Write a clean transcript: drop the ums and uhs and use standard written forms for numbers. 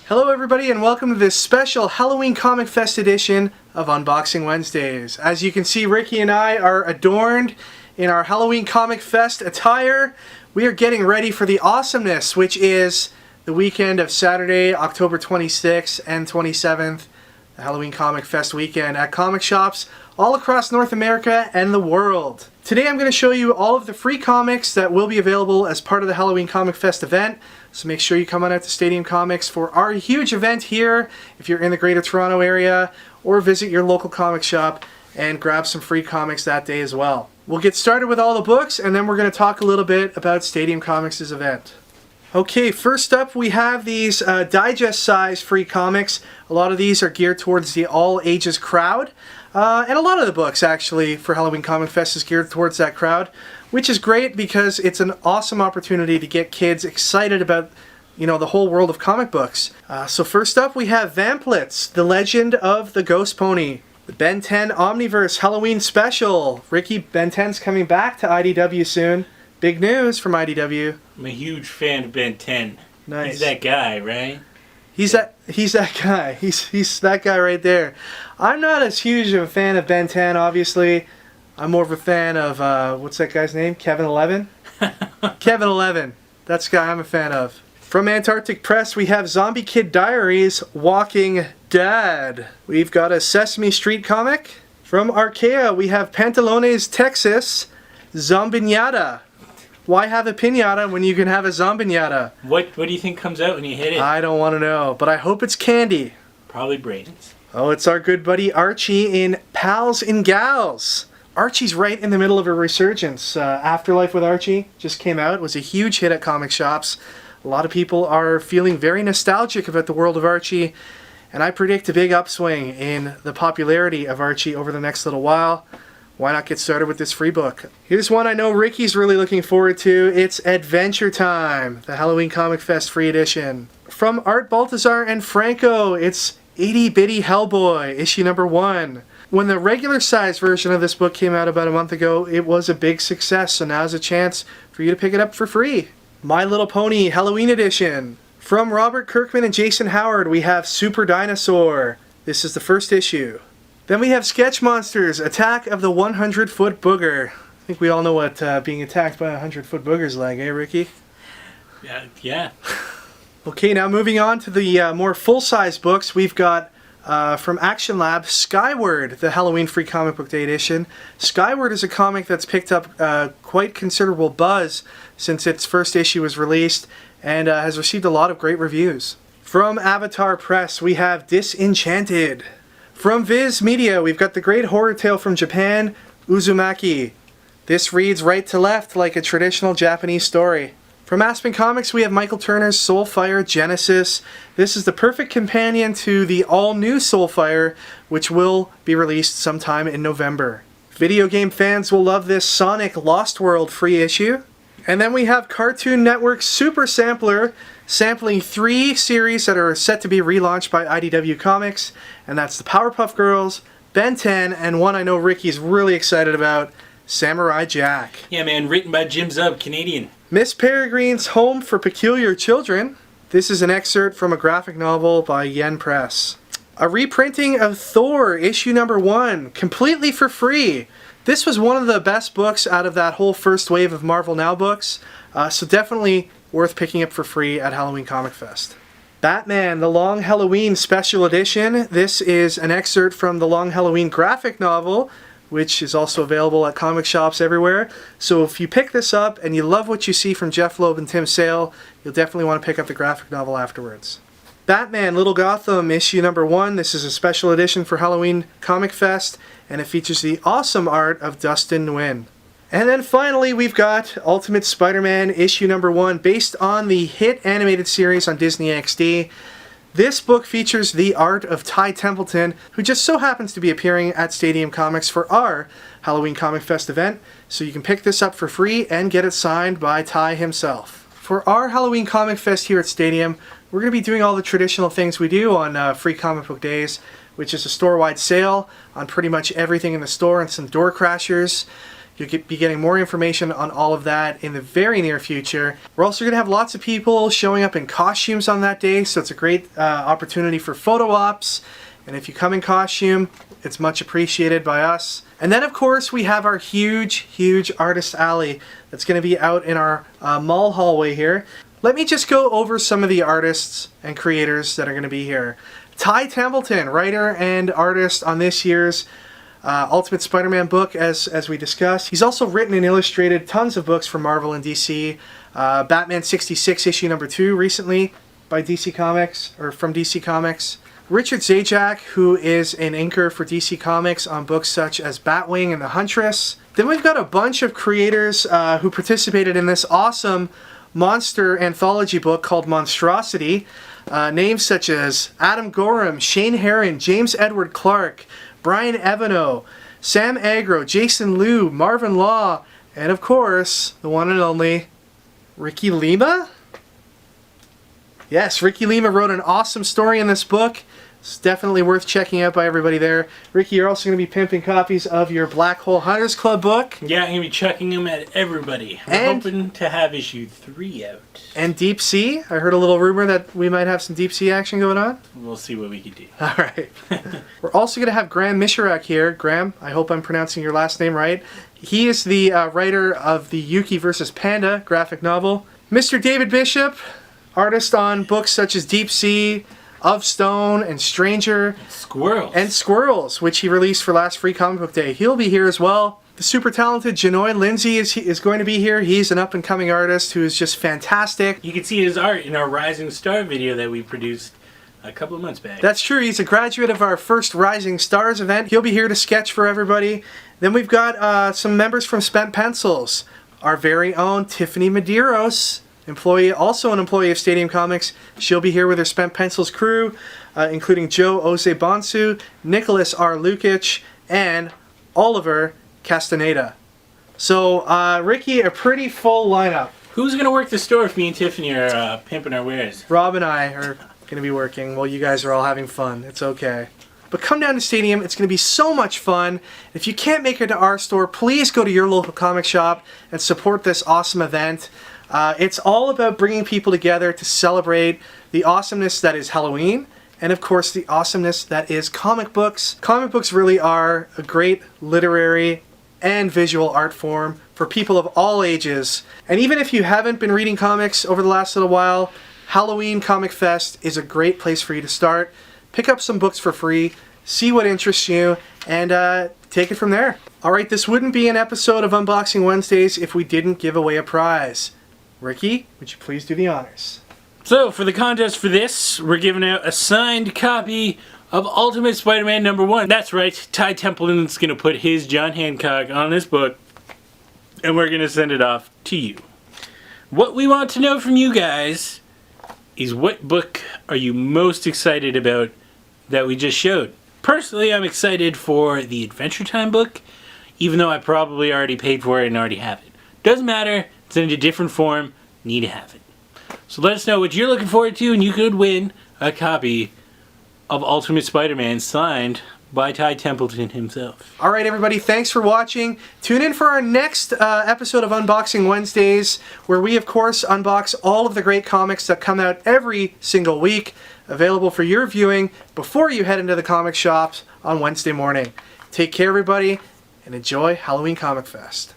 Hello everybody and welcome to this special Halloween ComicFest edition of Unboxing Wednesdays. As you can see, Ricky and I are adorned in our Halloween ComicFest attire. We are getting ready for the awesomeness, which is the weekend of Saturday, October 26th and 27th, the Halloween ComicFest weekend at comic shops all across North America and the world. Today I'm going to show you all of the free comics that will be available as part of the Halloween ComicFest event. So make sure you come on out to Stadium Comics for our huge event here if you're in the Greater Toronto area, or visit your local comic shop and grab some free comics that day as well. We'll get started with all the books and then we're going to talk a little bit about Stadium Comics' event. Okay, first up we have these digest size free comics. A lot of these are geared towards the all ages crowd. And a lot of the books actually for Halloween ComicFest is geared towards that crowd, which is great because it's an awesome opportunity to get kids excited about, the whole world of comic books. So first up we have Vamplets, The Legend of the Ghost Pony. The Ben 10 Omniverse Halloween Special. Ricky, Ben 10's coming back to IDW soon. Big news from IDW. I'm a huge fan of Ben 10. Nice. He's that guy, right? He's that guy. He's that guy right there. I'm not as huge of a fan of Ben 10, obviously. I'm more of a fan of, what's that guy's name? Kevin 11? Kevin 11. That's the guy I'm a fan of. From Antarctic Press, we have Zombie Kid Diaries, Walking Dead. We've got a Sesame Street comic. From Archaea, we have Pantalones Texas, Zombinata. Why have a piñata when you can have a zombinata? What do you think comes out when you hit it? I don't want to know, but I hope it's candy. Probably brains. Oh, it's our good buddy Archie in Pals and Gals. Archie's right in the middle of a resurgence. Afterlife with Archie just came out. It was a huge hit at comic shops. A lot of people are feeling very nostalgic about the world of Archie, and I predict a big upswing in the popularity of Archie over the next little while. Why not get started with this free book? Here's one I know Ricky's really looking forward to. It's Adventure Time, the Halloween ComicFest free edition. From Art Baltazar and Franco, it's Itty Bitty Hellboy, issue number 1. When the regular size version of this book came out about a month ago, it was a big success, so now's a chance for you to pick it up for free. My Little Pony Halloween edition. From Robert Kirkman and Jason Howard, we have Super Dinosaur. This is the first issue. Then we have Sketch Monsters, Attack of the 100-Foot Booger. I think we all know what being attacked by a 100-foot booger's like, eh, Ricky? Yeah. Okay, now moving on to the more full-size books, we've got from Action Lab, Skyward, the Halloween Free Comic Book Day edition. Skyward is a comic that's picked up quite considerable buzz since its first issue was released and has received a lot of great reviews. From Avatar Press, we have Disenchanted. From Viz Media, we've got the great horror tale from Japan, Uzumaki. This reads right to left like a traditional Japanese story. From Aspen Comics, we have Michael Turner's Soulfire Genesis. This is the perfect companion to the all-new Soulfire, which will be released sometime in November. Video game fans will love this Sonic Lost World free issue. And then we have Cartoon Network's Super Sampler, sampling 3 series that are set to be relaunched by IDW Comics, and that's the Powerpuff Girls, Ben 10, and one I know Ricky's really excited about, Samurai Jack. Yeah, man, written by Jim Zub, Canadian. Miss Peregrine's Home for Peculiar Children. This is an excerpt from a graphic novel by Yen Press. A reprinting of Thor, issue number 1, completely for free. This was one of the best books out of that whole first wave of Marvel Now books, so definitely worth picking up for free at Halloween ComicFest. Batman, The Long Halloween Special Edition. This is an excerpt from the Long Halloween graphic novel, which is also available at comic shops everywhere. So if you pick this up and you love what you see from Jeff Loeb and Tim Sale, you'll definitely want to pick up the graphic novel afterwards. Batman, Little Gotham, issue number 1. This is a special edition for Halloween ComicFest, and it features the awesome art of Dustin Nguyen. And then finally, we've got Ultimate Spider-Man, issue number 1, based on the hit animated series on Disney XD. This book features the art of Ty Templeton, who just so happens to be appearing at Stadium Comics for our Halloween ComicFest event, so you can pick this up for free and get it signed by Ty himself. For our Halloween ComicFest here at Stadium, we're going to be doing all the traditional things we do on free comic book days, which is a store-wide sale on pretty much everything in the store and some door crashers. You'll be getting more information on all of that in the very near future. We're also going to have lots of people showing up in costumes on that day, so it's a great opportunity for photo ops. And if you come in costume, it's much appreciated by us. And then, of course, we have our huge artist alley that's going to be out in our mall hallway here. Let me just go over some of the artists and creators that are going to be here. Ty Templeton, writer and artist on this year's Ultimate Spider-Man book, as we discussed. He's also written and illustrated tons of books for Marvel and DC. Batman 66 issue number 2 recently by DC Comics, or from DC Comics. Richard Zajac, who is an inker for DC Comics on books such as Batwing and The Huntress. Then we've got a bunch of creators who participated in this awesome monster anthology book called Monstrosity. Names such as Adam Gorham, Shane Herron, James Edward Clark, Brian Evano, Sam Agro, Jason Liu, Marvin Law, and of course, the one and only Ricky Lima? Yes, Ricky Lima wrote an awesome story in this book. It's definitely worth checking out by everybody there. Ricky, you're also going to be pimping copies of your Black Hole Hunters Club book. Yeah, I'm going to be chucking them at everybody. We're hoping to have issue 3 out. And Deep Sea. I heard a little rumor that we might have some Deep Sea action going on. We'll see what we can do. All right. We're also going to have Graham Misharak here. Graham, I hope I'm pronouncing your last name right. He is the writer of the Yuki vs. Panda graphic novel. Mr. David Bishop, artist on books such as Deep Sea, Of Stone, and Stranger. Squirrels, which he released for last Free Comic Book Day. He'll be here as well. The super talented Janoy Lindsay is going to be here. He's an up-and-coming artist who is just fantastic. You can see his art in our Rising Star video that we produced a couple of months back. That's true. He's a graduate of our first Rising Stars event. He'll be here to sketch for everybody. Then we've got some members from Spent Pencils. Our very own Tiffany Medeiros, also an employee of Stadium Comics. She'll be here with her Spent Pencils crew, including Joe Ozebonsu, Nicholas R. Lukic, and Oliver Castaneda. So, Ricky, a pretty full lineup. Who's going to work the store if me and Tiffany are pimping our wares? Rob and I are going to be working while you guys are all having fun. It's okay. But come down to Stadium. It's going to be so much fun. If you can't make it to our store, please go to your local comic shop and support this awesome event. It's all about bringing people together to celebrate the awesomeness that is Halloween, and of course the awesomeness that is comic books. Comic books really are a great literary and visual art form for people of all ages. And even if you haven't been reading comics over the last little while, Halloween ComicFest is a great place for you to start. Pick up some books for free, see what interests you, and take it from there. Alright, this wouldn't be an episode of Unboxing Wednesdays if we didn't give away a prize. Ricky, would you please do the honors? So, for the contest for this, we're giving out a signed copy of Ultimate Spider-Man #1. That's right, Ty Templeton's going to put his John Hancock on this book, and we're going to send it off to you. What we want to know from you guys is what book are you most excited about that we just showed? Personally, I'm excited for the Adventure Time book, even though I probably already paid for it and already have it. Doesn't matter, it's in a different form, need to have it. So let us know what you're looking forward to, and you could win a copy of Ultimate Spider-Man signed by Ty Templeton himself. Alright everybody, thanks for watching. Tune in for our next episode of Unboxing Wednesdays, where we of course unbox all of the great comics that come out every single week, available for your viewing before you head into the comic shops on Wednesday morning. Take care everybody, and enjoy Halloween ComicFest.